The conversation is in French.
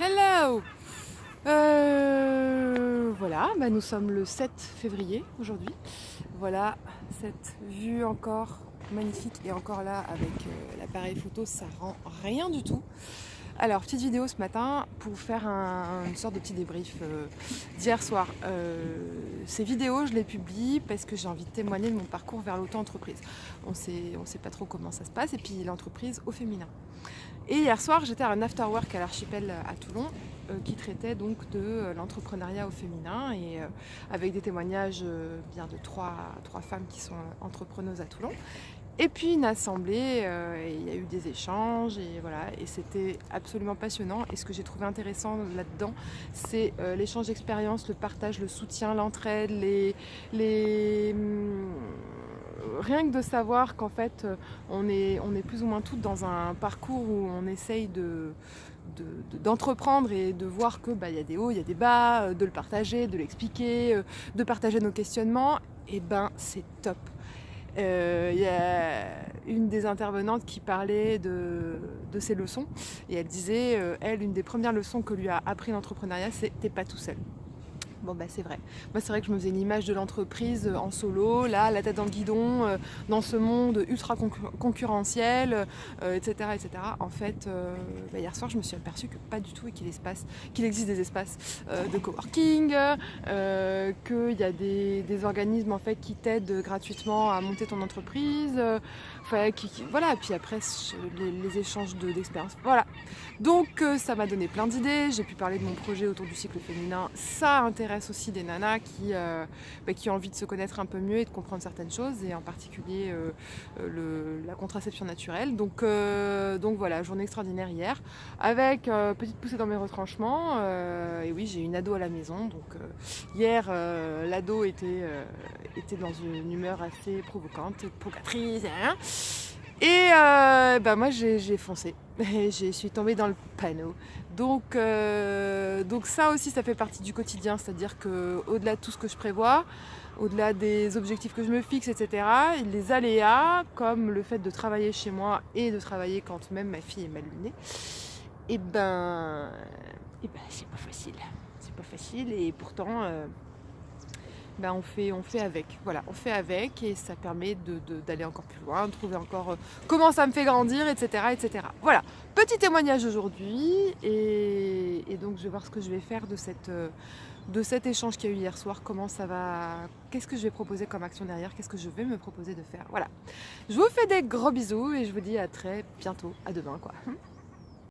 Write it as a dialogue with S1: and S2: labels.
S1: Hello. Voilà, nous sommes le 7 février aujourd'hui. Voilà, cette vue encore magnifique et encore là avec l'appareil photo, ça rend rien du tout. Alors, petite vidéo ce matin pour vous faire une sorte de petit débrief d'hier soir. Ces vidéos, je les publie parce que j'ai envie de témoigner de mon parcours vers l'auto-entreprise. On sait pas trop comment ça se passe et puis l'entreprise au féminin. Et hier soir, j'étais à un afterwork à l'Archipel à Toulon qui traitait donc de l'entrepreneuriat au féminin et avec des témoignages bien de trois femmes qui sont entrepreneuses à Toulon. Et puis une assemblée, et il y a eu des échanges et voilà, et c'était absolument passionnant. Et ce que j'ai trouvé intéressant là-dedans, c'est l'échange d'expériences, le partage, le soutien, l'entraide, rien que de savoir qu'en fait on est plus ou moins toutes dans un parcours où on essaye d'entreprendre et de voir que y a des hauts, il y a des bas, de le partager, de l'expliquer, de partager nos questionnements, et c'est top. Il y a une des intervenantes qui parlait de ses leçons et elle disait, elle, une des premières leçons que lui a appris l'entrepreneuriat, c'est « t'es pas tout seul ». Bon c'est vrai. Moi c'est vrai que je me faisais une image de l'entreprise en solo, là, la tête dans le guidon, dans ce monde ultra concurrentiel, etc., etc. En fait, hier soir je me suis aperçue que pas du tout et qu'il existe des espaces de coworking, qu'il y a des organismes en fait qui t'aident gratuitement à monter ton entreprise, voilà, et puis après les échanges d'expériences. Voilà. Donc ça m'a donné plein d'idées, j'ai pu parler de mon projet autour du cycle féminin. Ça intéresse aussi des nanas qui ont envie de se connaître un peu mieux et de comprendre certaines choses, et en particulier la contraception naturelle. Donc voilà, journée extraordinaire hier, avec petite poussée dans mes retranchements. Et oui, j'ai une ado à la maison, donc hier l'ado était dans une humeur assez provocante, provocatrice, hein. Et moi j'ai foncé, et je suis tombée dans le panneau. Donc ça aussi, ça fait partie du quotidien, c'est-à-dire qu'au-delà de tout ce que je prévois, au-delà des objectifs que je me fixe, etc., les aléas, comme le fait de travailler chez moi et de travailler quand même ma fille est mal lunée, c'est pas facile. C'est pas facile, et pourtant on fait avec, voilà, on fait avec, et ça permet d'aller encore plus loin, de trouver encore comment ça me fait grandir, etc., etc. Voilà, petit témoignage aujourd'hui, et donc je vais voir ce que je vais faire de cet échange qu'il y a eu hier soir, comment ça va, qu'est-ce que je vais proposer comme action derrière, qu'est-ce que je vais me proposer de faire. Voilà, je vous fais des gros bisous et je vous dis à très bientôt, à demain quoi.